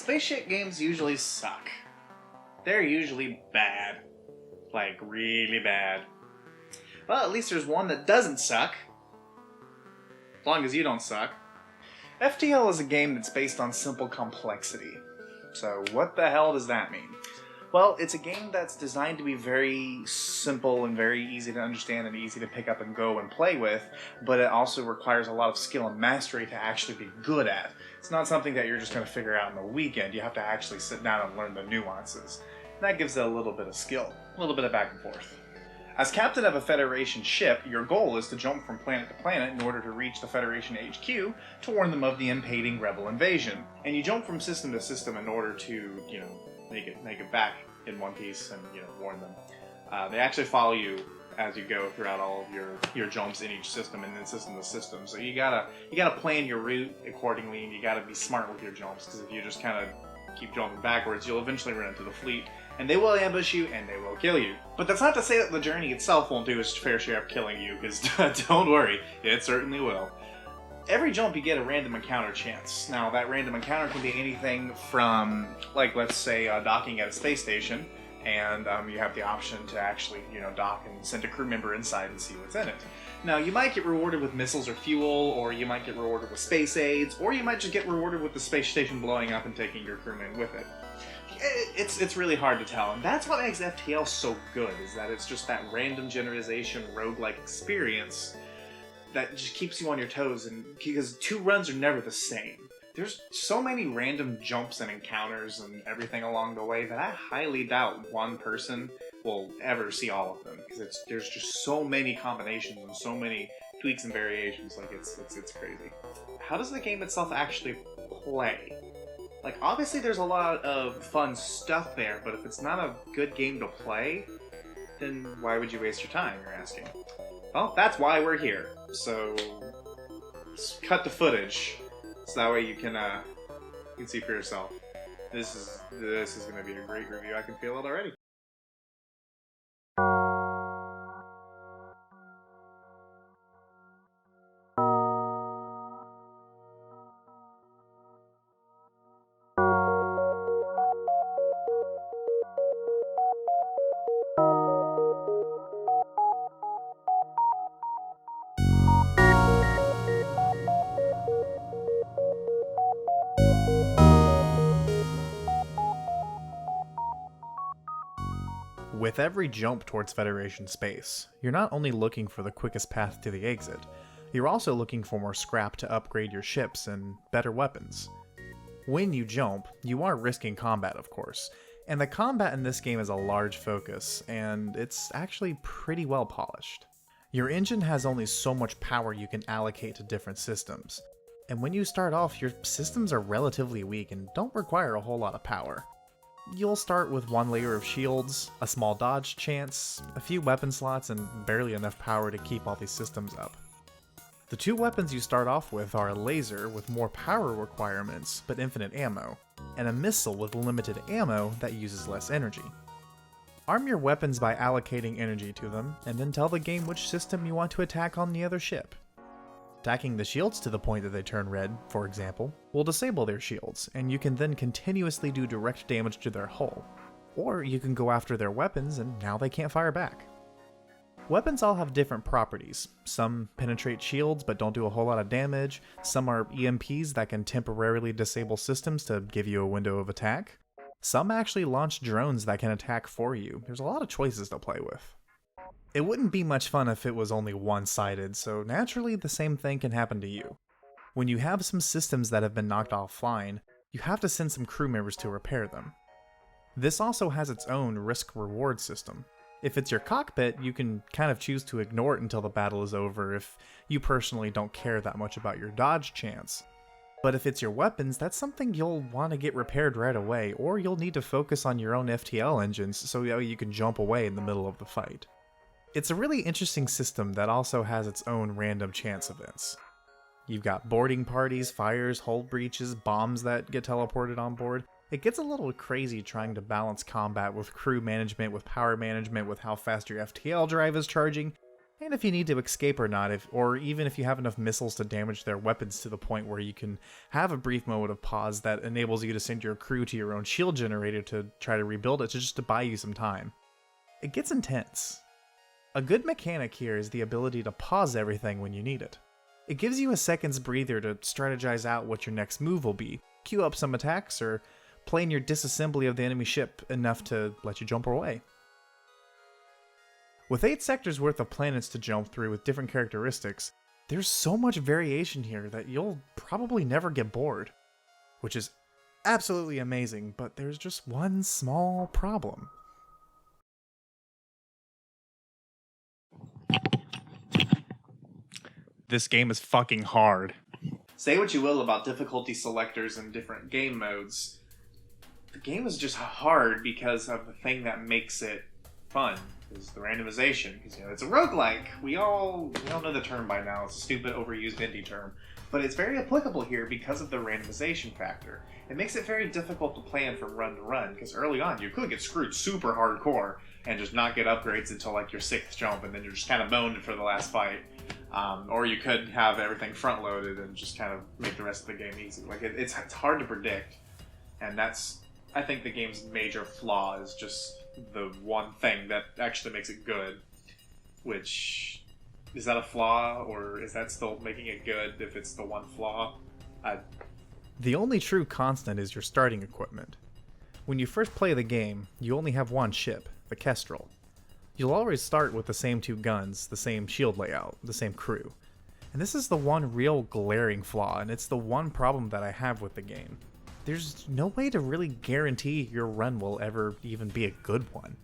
Spaceship games usually suck. They're usually bad. Like, really bad. Well, at least there's one that doesn't suck. As long as you don't suck. FTL is a game that's based on simple complexity. So what the hell does that mean? Well, it's a game that's designed to be very simple and very easy to understand and easy to pick up and go and play with, but it also requires a lot of skill and mastery to actually be good at. It's not something that you're just going to figure out in a weekend. You have to actually sit down and learn the nuances. And that gives it a little bit of skill, a little bit of back and forth. As captain of a Federation ship, your goal is to jump from planet to planet in order to reach the Federation HQ to warn them of the impending rebel invasion. And you jump from system to system in order to, make it back in one piece and, warn them. They actually follow you as you go throughout all of your jumps in each system and then system to system. So you gotta plan your route accordingly, and you gotta be smart with your jumps, because if you just kind of keep jumping backwards, you'll eventually run into the fleet, and they will ambush you and they will kill you. But that's not to say that the journey itself won't do its fair share of killing you, because don't worry, it certainly will. Every jump you get a random encounter chance. Now that random encounter can be anything from, like, let's say docking at a space station, and you have the option to actually, dock and send a crew member inside and see what's in it. Now, you might get rewarded with missiles or fuel, or you might get rewarded with space aids, or you might just get rewarded with the space station blowing up and taking your crewmen with it. It's really hard to tell, and that's what makes FTL so good, is that it's just that random generalization roguelike experience that just keeps you on your toes, and because two runs are never the same. There's so many random jumps and encounters and everything along the way that I highly doubt one person will ever see all of them, because there's just so many combinations and so many tweaks and variations. Like, it's crazy. How does the game itself actually play? Like, obviously there's a lot of fun stuff there, but if it's not a good game to play, then why would you waste your time, you're asking? Well, that's why we're here. So, let's cut the footage, so that way you can see for yourself. This is going to be a great review. I can feel it already. With every jump towards Federation space, you're not only looking for the quickest path to the exit, you're also looking for more scrap to upgrade your ships and better weapons. When you jump, you are risking combat, of course, and the combat in this game is a large focus, and it's actually pretty well polished. Your engine has only so much power you can allocate to different systems, and when you start off, your systems are relatively weak and don't require a whole lot of power. You'll start with one layer of shields, a small dodge chance, a few weapon slots, and barely enough power to keep all these systems up. The two weapons you start off with are a laser with more power requirements but infinite ammo, and a missile with limited ammo that uses less energy. Arm your weapons by allocating energy to them, and then tell the game which system you want to attack on the other ship. Attacking the shields to the point that they turn red, for example, will disable their shields, and you can then continuously do direct damage to their hull. Or you can go after their weapons, and now they can't fire back. Weapons all have different properties. Some penetrate shields but don't do a whole lot of damage, some are EMPs that can temporarily disable systems to give you a window of attack. Some actually launch drones that can attack for you. There's a lot of choices to play with. It wouldn't be much fun if it was only one-sided, so naturally the same thing can happen to you. When you have some systems that have been knocked offline, you have to send some crew members to repair them. This also has its own risk-reward system. If it's your cockpit, you can kind of choose to ignore it until the battle is over if you personally don't care that much about your dodge chance. But if it's your weapons, that's something you'll want to get repaired right away, or you'll need to focus on your own FTL engines so you can jump away in the middle of the fight. It's a really interesting system that also has its own random chance events. You've got boarding parties, fires, hull breaches, bombs that get teleported on board. It gets a little crazy trying to balance combat with crew management, with power management, with how fast your FTL drive is charging. and if you need to escape or not, or even if you have enough missiles to damage their weapons to the point where you can have a brief moment of pause that enables you to send your crew to your own shield generator to try to rebuild it just to buy you some time. It gets intense. A good mechanic here is the ability to pause everything when you need it. It gives you a second's breather to strategize out what your next move will be, queue up some attacks, or plan your disassembly of the enemy ship enough to let you jump away. With 8 sectors worth of planets to jump through with different characteristics, there's so much variation here that you'll probably never get bored. Which is absolutely amazing, but there's just one small problem. This game is fucking hard. Say what you will about difficulty selectors and different game modes, the game is just hard because of the thing that makes it fun. Is the randomization, because it's a roguelike. We all know the term by now. It's a stupid, overused indie term. But it's very applicable here because of the randomization factor. It makes it very difficult to plan from run to run, because early on you could get screwed super hardcore and just not get upgrades until like your 6th jump, and then you're just kind of boned for the last fight. Or you could have everything front loaded and just kind of make the rest of the game easy. Like it's hard to predict, and that's, I think, the game's major flaw is just the one thing that actually makes it good. Which, is that a flaw, or is that still making it good if it's the one flaw? The only true constant is your starting equipment. When you first play the game, you only have one ship, the Kestrel. You'll always start with the same 2 guns, the same shield layout, the same crew. And this is the one real glaring flaw, and it's the one problem that I have with the game. There's no way to really guarantee your run will ever even be a good one.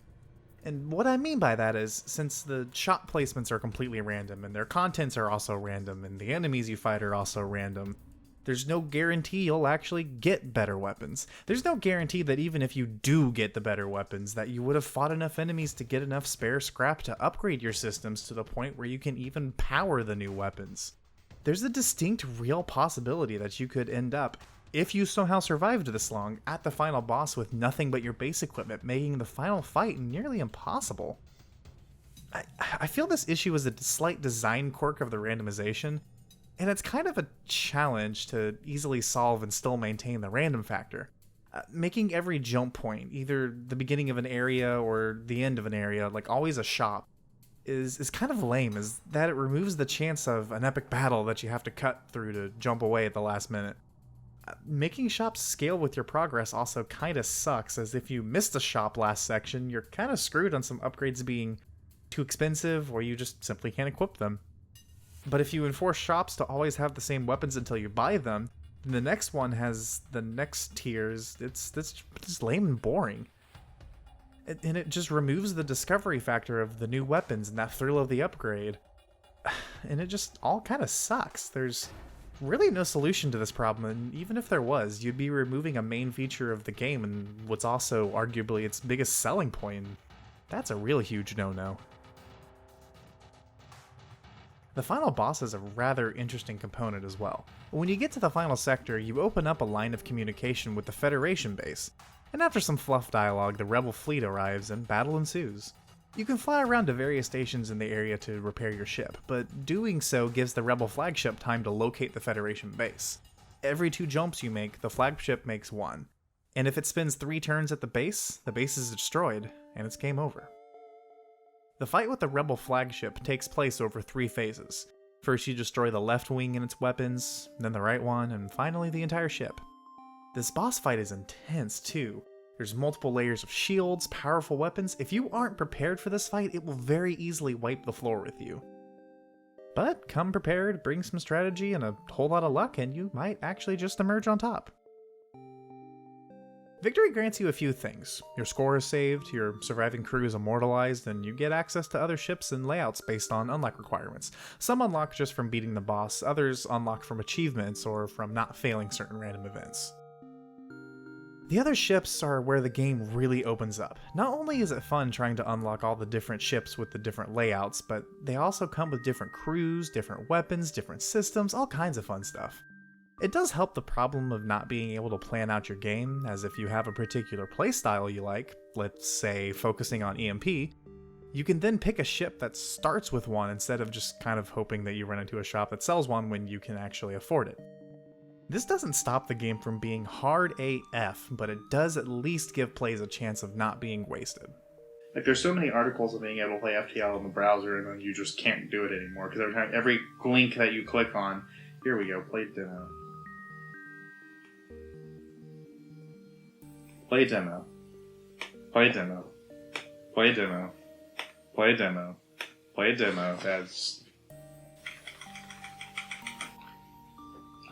And what I mean by that is, since the shop placements are completely random, and their contents are also random, and the enemies you fight are also random, there's no guarantee you'll actually get better weapons. There's no guarantee that even if you do get the better weapons, that you would have fought enough enemies to get enough spare scrap to upgrade your systems to the point where you can even power the new weapons. There's a distinct real possibility that you could end up, if you somehow survived this long, at the final boss with nothing but your base equipment, making the final fight nearly impossible. I feel this issue is a slight design quirk of the randomization, and it's kind of a challenge to easily solve and still maintain the random factor. Making every jump point, either the beginning of an area or the end of an area, like always a shop, is kind of lame, as that it removes the chance of an epic battle that you have to cut through to jump away at the last minute. Making shops scale with your progress also kinda sucks, as if you missed a shop last section, you're kinda screwed on some upgrades being too expensive, or you just simply can't equip them. But if you enforce shops to always have the same weapons until you buy them, then the next one has the next tiers. It's just lame and boring. And it just removes the discovery factor of the new weapons and that thrill of the upgrade. And it just all kinda sucks. There's really no solution to this problem, and even if there was, you'd be removing a main feature of the game and what's also arguably its biggest selling point. That's a real huge no-no. The final boss is a rather interesting component as well. When you get to the final sector, you open up a line of communication with the Federation base, and after some fluff dialogue, the Rebel fleet arrives and battle ensues. You can fly around to various stations in the area to repair your ship, but doing so gives the Rebel flagship time to locate the Federation base. Every 2 jumps you make, the flagship makes 1. And if it spends 3 turns at the base is destroyed, and it's game over. The fight with the Rebel flagship takes place over 3 phases. First you destroy the left wing and its weapons, then the right one, and finally the entire ship. This boss fight is intense too. There's multiple layers of shields, powerful weapons. If you aren't prepared for this fight, it will very easily wipe the floor with you. But come prepared, bring some strategy and a whole lot of luck, and you might actually just emerge on top. Victory grants you a few things. Your score is saved, your surviving crew is immortalized, and you get access to other ships and layouts based on unlock requirements. Some unlock just from beating the boss, others unlock from achievements or from not failing certain random events. The other ships are where the game really opens up. Not only is it fun trying to unlock all the different ships with the different layouts, but they also come with different crews, different weapons, different systems, all kinds of fun stuff. It does help the problem of not being able to plan out your game, as if you have a particular playstyle you like, let's say focusing on EMP, You can then pick a ship that starts with one instead of just kind of hoping that you run into a shop that sells one when you can actually afford it. This doesn't stop the game from being hard AF, but it does at least give plays a chance of not being wasted. Like, there's so many articles of being able to play FTL in the browser, and then you just can't do it anymore, because every link that you click on... Here we go, play demo. Play demo. Play demo. Play demo. Play demo. Play demo. That's...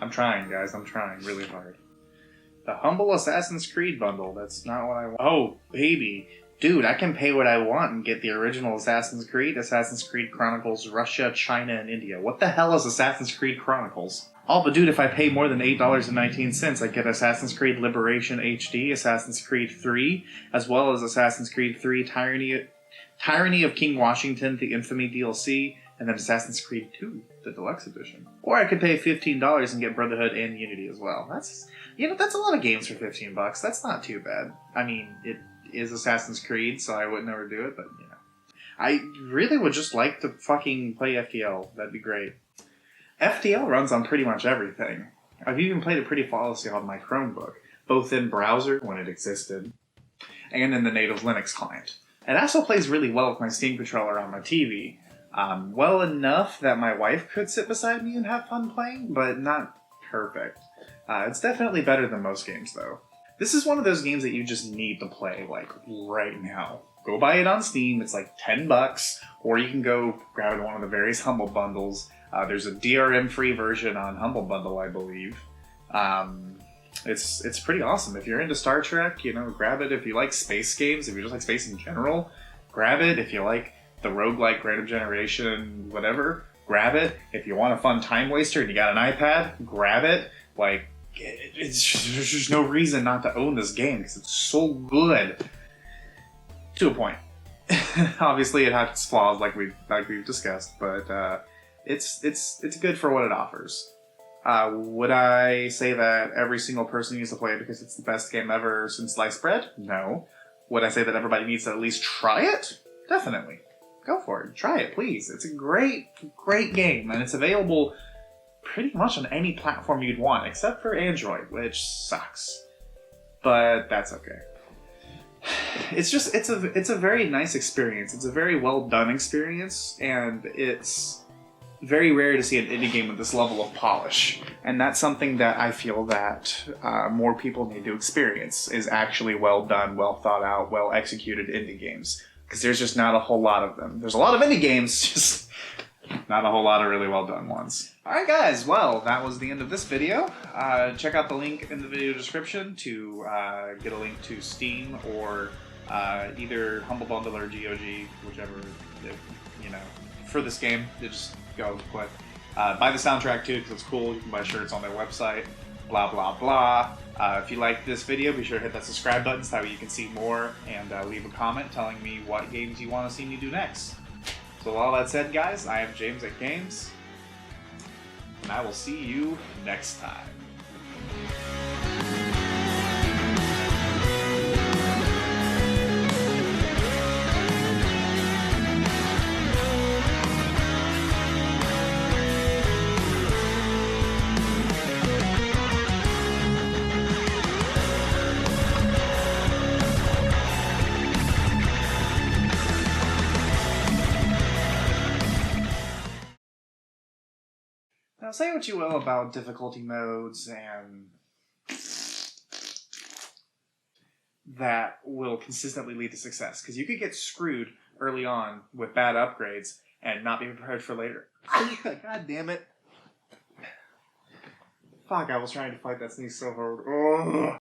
I'm trying, guys. I'm trying really hard. The Humble Assassin's Creed bundle. That's not what I want. Oh, baby. Dude, I can pay what I want and get the original Assassin's Creed Chronicles Russia, China, and India. What the hell is Assassin's Creed Chronicles? Oh, but dude, if I pay more than $8.19, I get Assassin's Creed Liberation HD, Assassin's Creed 3, as well as Assassin's Creed 3 Tyranny of King Washington, the Infamy DLC, and then Assassin's Creed 2, the Deluxe Edition. Or I could pay $15 and get Brotherhood and Unity as well. That's a lot of games for $15. That's not too bad. I mean, it is Assassin's Creed, so I would never do it, but, you know. I really would just like to fucking play FTL. That'd be great. FTL runs on pretty much everything. I've even played it pretty flawlessly on my Chromebook, both in browser, when it existed, and in the native Linux client. It also plays really well with my Steam controller on my TV. Well enough that my wife could sit beside me and have fun playing, but not perfect. It's definitely better than most games, though. This is one of those games that you just need to play, like, right now. Go buy it on Steam, it's like $10, or you can go grab it in one of the various Humble bundles. There's a DRM-free version on Humble Bundle, I believe. It's pretty awesome. If you're into Star Trek, you know, grab it. If you like space games, if you just like space in general, grab it. If you like the roguelike Random Generation, whatever, grab it. If you want a fun time waster and you got an iPad, grab it. Like, there's just no reason not to own this game because it's so good. To a point. Obviously, it has its flaws, like we've discussed, but it's good for what it offers. Would I say that every single person needs to play it because it's the best game ever since sliced bread? No. Would I say that everybody needs to at least try it? Definitely. Go for it. Try it, please. It's a great, great game, and it's available pretty much on any platform you'd want, except for Android, which sucks. But that's okay. It's a very nice experience. It's a very well done experience, and it's very rare to see an indie game with this level of polish. And that's something that I feel that more people need to experience, is actually well done, well thought out, well executed indie games. Because there's just not a whole lot of them. There's a lot of indie games, just not a whole lot of really well done ones. Alright guys, well, that was the end of this video. Check out the link in the video description to get a link to Steam or either Humble Bundle or GOG, whichever, you know, for this game. You just go click. Buy the soundtrack too, because it's cool. You can buy shirts on their website, blah, blah, blah. If you like this video, be sure to hit that subscribe button so that way you can see more, and leave a comment telling me what games you want to see me do next. So with all that said, guys, I am James at Games, and I will see you next time. Now, say what you will about difficulty modes and that will consistently lead to success, because you could get screwed early on with bad upgrades and not be prepared for later. God damn it. Fuck, I was trying to fight that sneeze so hard. Ugh.